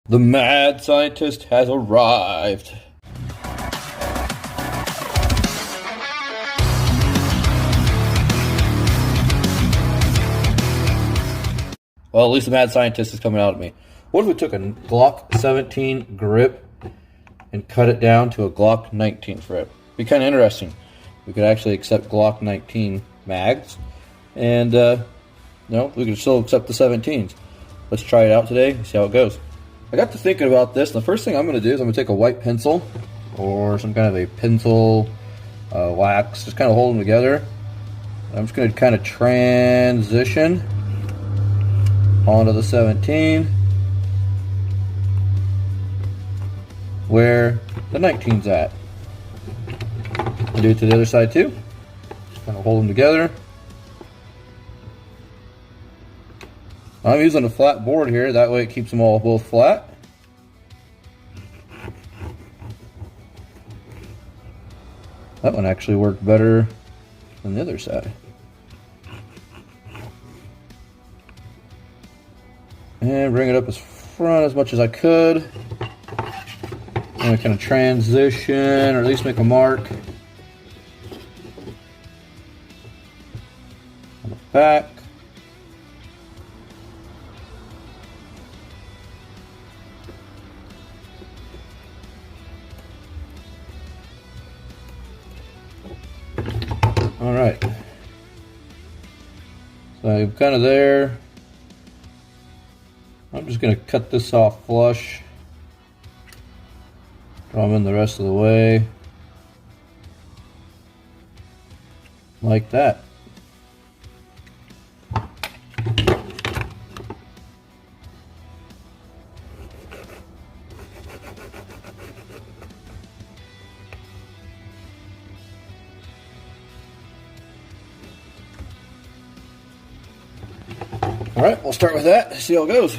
The mad scientist has arrived. Well, at least the mad scientist is coming out of me. What if we took a Glock 17 grip and cut it down to a Glock 19 grip? Be kind of interesting. We could actually accept Glock 19 mags, and we could still accept the 17s. Let's try it out today and see how it goes. I got to thinking about this, and the first thing I'm going to do is I'm going to take a white pencil or some kind of a pencil wax, just kind of hold them together. I'm just going to kind of transition onto the 17 where the 19's at. I'll do it to the other side too. Just kind of hold them together. I'm using a flat board here, that way it keeps them all both flat. That one actually worked better than the other side. And bring it up as front as much as I could. And kind of transition, or at least make a mark on the back. All right, so I'm kind of there. I'm just going to cut this off flush, draw them in the rest of the way, like that. All right, we'll start with that, see how it goes.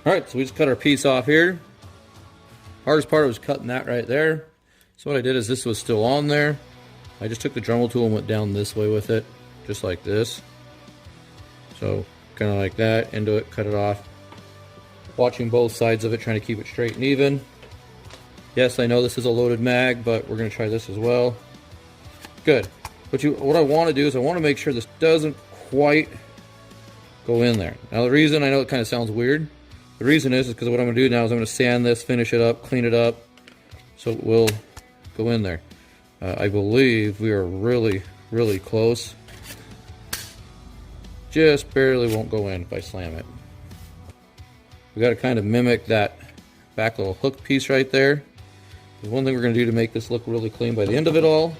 All right, so we just cut our piece off here. Hardest part was cutting that right there. So what I did is this was still on there. I just took the Dremel tool and went down this way with it, just like this. So kind of like that, into it, cut it off. Watching both sides of it, trying to keep it straight and even. Yes, I know this is a loaded mag, but we're going to try this as well. Good. What I want to do is I want to make sure this doesn't quite go in there. Now the reason, I know it kind of sounds weird, the reason is because what I'm going to do now is I'm going to sand this, finish it up, clean it up, so it will go in there. I believe we are really, really close. Just barely won't go in if I slam it. We got to kind of mimic that back little hook piece right there. There's one thing we're going to do to make this look really clean by the end of it all.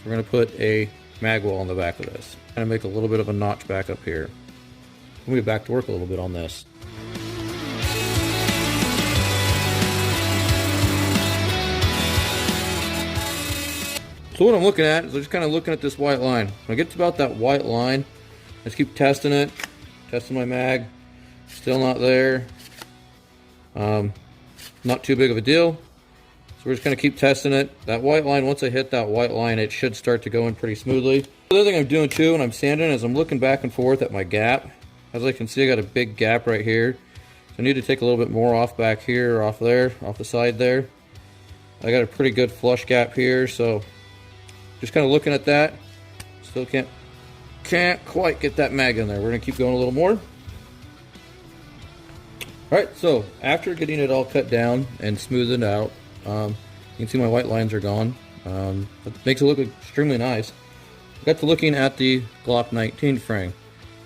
We're going to put a mag wall on the back of this. Kind of make a little bit of a notch back up here. We'll get back to work a little bit on this. So what I'm looking at is I'm just kind of looking at this white line. When I get to about that white line, I just keep testing it, testing my mag. Still not there. Not too big of a deal. So we're just going to keep testing it. That white line, once I hit that white line, it should start to go in pretty smoothly. The other thing I'm doing too when I'm sanding is I'm looking back and forth at my gap. As I can see, I got a big gap right here. So I need to take a little bit more off back here, or off there, off the side there. I got a pretty good flush gap here, so just kind of looking at that. Still can't quite get that mag in there. We're going to keep going a little more. Alright, so after getting it all cut down and smoothed out, you can see my white lines are gone. It makes it look extremely nice. Got to looking at the Glock 19 frame.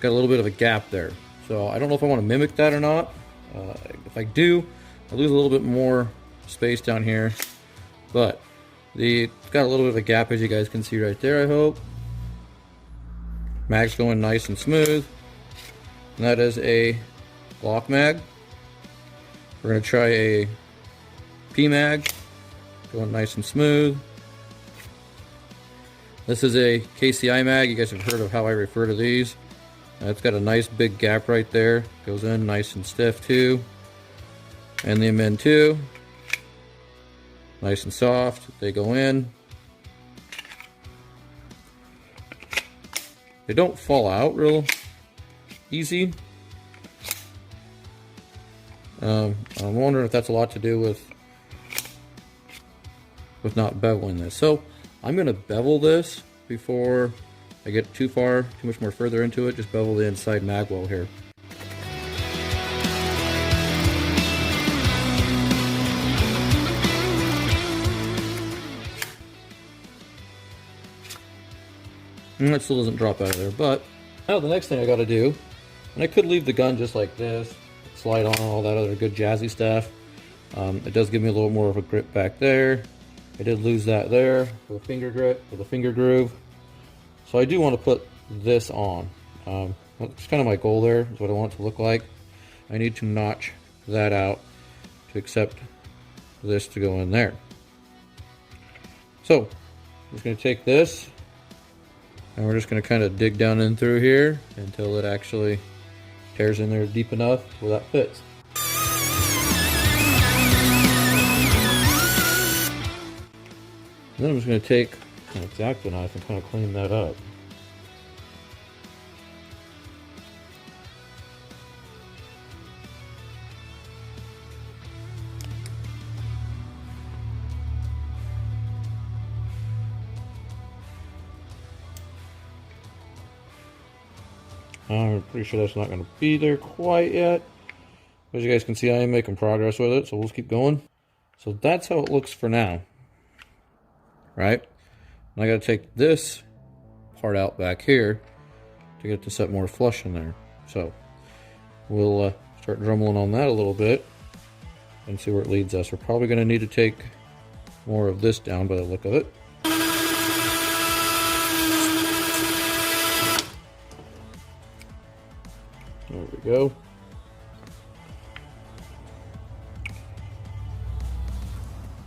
Got a little bit of a gap there. So I don't know if I want to mimic that or not. If I do, I'll lose a little bit more space down here. But it's got a little bit of a gap, as you guys can see right there, I hope. Mag's going nice and smooth. And that is a Glock mag. We're going to try a P mag. Going nice and smooth. This is a KCI mag. You guys have heard of how I refer to these. It's got a nice big gap right there. Goes in nice and stiff too. And them in too. Nice and soft. They go in. They don't fall out real easy. I'm wondering if that's a lot to do with not beveling this. So I'm going to bevel this before I get too much more further into it. Just bevel the inside mag well here. And it still doesn't drop out of there, but now the next thing I got to do, and I could leave the gun just like this, slide on all that other good jazzy stuff. It does give me a little more of a grip back there. I did lose that there for the finger grip, for the finger groove. So I do want to put this on. That's kind of my goal there, is what I want it to look like. I need to notch that out to accept this to go in there. So I'm just going to take this, and we're just going to kind of dig down in through here until it actually tears in there deep enough where that fits. And then I'm just going to take an X-Acto knife and kind of clean that up. I'm pretty sure that's not going to be there quite yet. As you guys can see, I am making progress with it, so we'll just keep going. So that's how it looks for now. Right? And I got to take this part out back here to get it to set more flush in there. So we'll start drumming on that a little bit and see where it leads us. We're probably going to need to take more of this down by the look of it. There we go.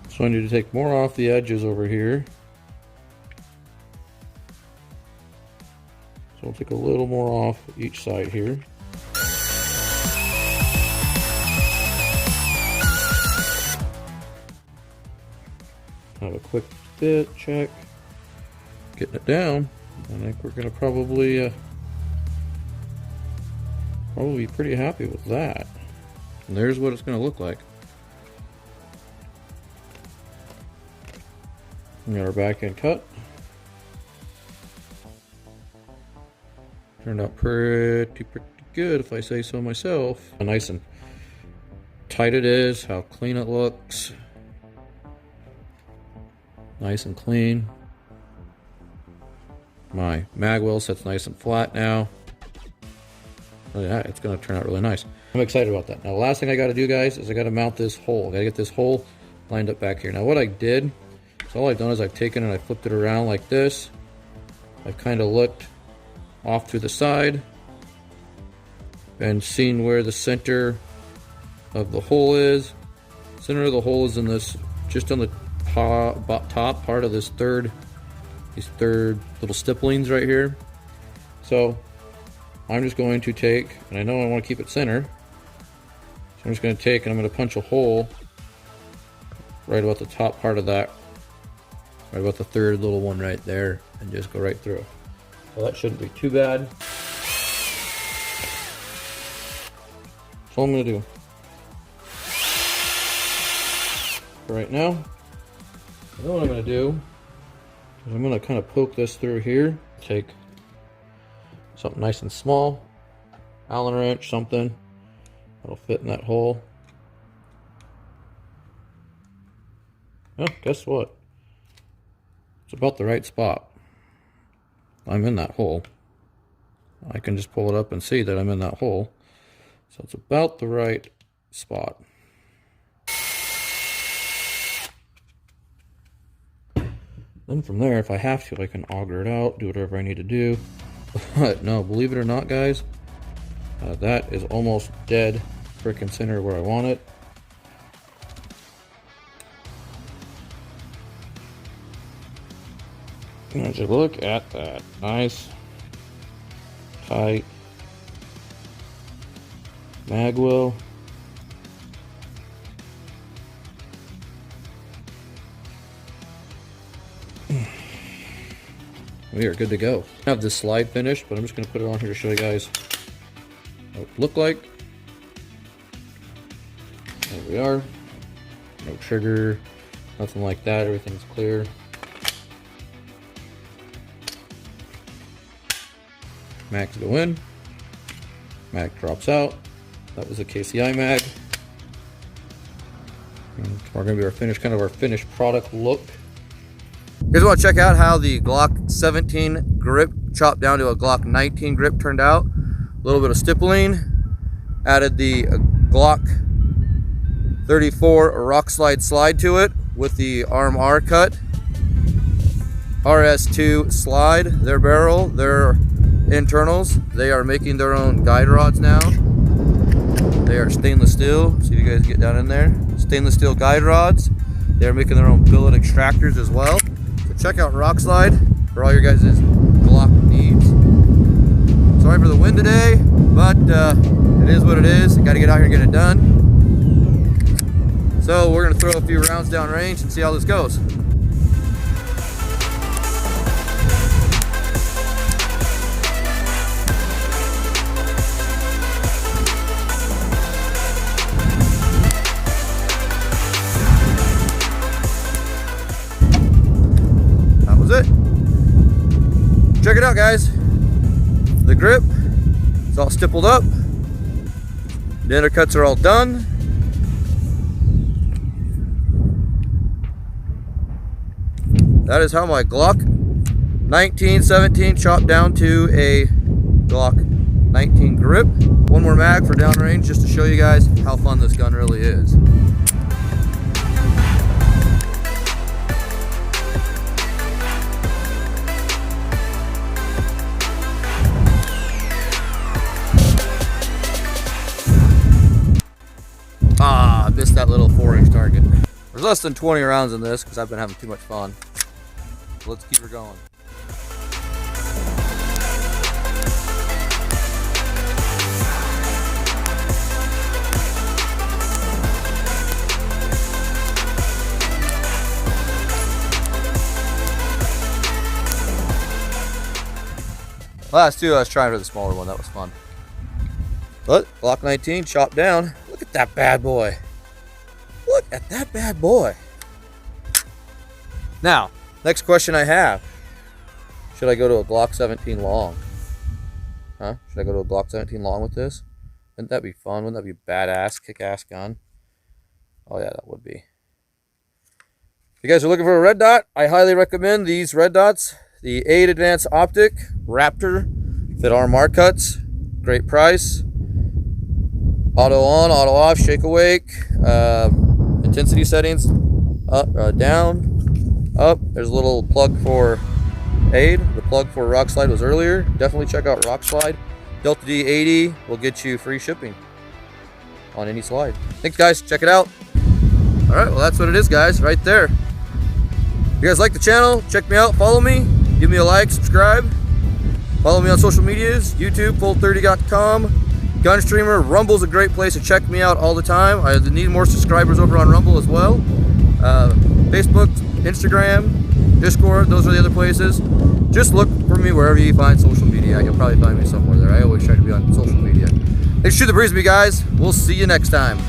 So I need to take more off the edges over here. So I'll take a little more off each side here. Have a quick fit check. Getting it down. I think we're going to probably be pretty happy with that. And there's what it's going to look like. We got our back end cut. Turned out pretty good, if I say so myself. How nice and tight it is, how clean it looks. Nice and clean. My mag well sets nice and flat now. Oh yeah, it's going to turn out really nice. I'm excited about that. Now the last thing I got to do, guys, is I got to mount this hole. I got to get this hole lined up back here. Now what I did, so all I've done is I've taken and I flipped it around like this. I've kind of looked off to the side and seen where the center of the hole is. Center of the hole is in this, just on the top part of this these third little stipplings right here. So I'm just going to take, and I know I want to keep it center, so I'm just going to take and I'm going to punch a hole right about the top part of that, right about the third little one right there, and just go right through. Well, that shouldn't be too bad. That's all I'm going to do. For right now, then what I'm going to do is I'm going to kind of poke this through here. Take something nice and small, Allen wrench, something that'll fit in that hole. Oh, guess what? It's about the right spot. I'm in that hole. I can just pull it up and see that I'm in that hole. So it's about the right spot. Then from there, if I have to, I can auger it out, do whatever I need to do. But no, believe it or not, guys, that is almost dead frickin' center where I want it. And as you look at that, nice, tight, mag well. We are good to go. I have this slide finished, but I'm just going to put it on here to show you guys what it looked like. There we are. No trigger, nothing like that. Everything's clear. Mags go in. Mag drops out. That was a KCI mag. And we're going to be our finished, kind of our finished product look. You guys want to check out how the Glock 17 grip chopped down to a Glock 19 grip turned out. A little bit of stippling. Added the Glock 34 rock slide to it with the arm R cut. RS2 slide, their barrel, their internals. They are making their own guide rods now. They are stainless steel. See if you guys get down in there. Stainless steel guide rods. They're making their own billet extractors as well. So check out Rock Slide for all your guys' Glock needs. Sorry for the wind today, but it is what it is. Got to get out here and get it done. So we're gonna throw a few rounds down range and see how this goes. That was it. Check it out, guys. The grip is all stippled up. The undercuts are all done. That is how my Glock 1917 chopped down to a Glock 19 grip. One more mag for downrange just to show you guys how fun this gun really is. Ah, I missed that little 4-inch target. There's less than 20 rounds in this because I've been having too much fun. So let's keep her going. Last two I was trying for the smaller one, that was fun. But Glock 19 chopped down. Look at that bad boy. Look at that bad boy. Now, next question I have. Should I go to a Glock 17 long? Huh? Should I go to a Glock 17 long with this? Wouldn't that be fun? Wouldn't that be a badass, kick-ass gun? Oh yeah, that would be. If you guys are looking for a red dot, I highly recommend these red dots. The 8 Advanced Optic Raptor Fit Arm Mark Cuts. Great price. Auto on, auto off, shake awake. Intensity settings, up, down, up. There's a little plug for aid. The plug for Rock Slide was earlier. Definitely check out Rock Slide. Delta D80 will get you free shipping on any slide. Thanks, guys. Check it out. All right, well, that's what it is, guys, right there. If you guys like the channel, check me out, follow me, give me a like, subscribe. Follow me on social medias, YouTube, Full30.com. Gunstreamer, Rumble's a great place to check me out all the time. I need more subscribers over on Rumble as well. Facebook, Instagram, Discord, those are the other places. Just look for me wherever you find social media. You'll probably find me somewhere there. I always try to be on social media. Thanks for shooting the breeze with me, guys. We'll see you next time.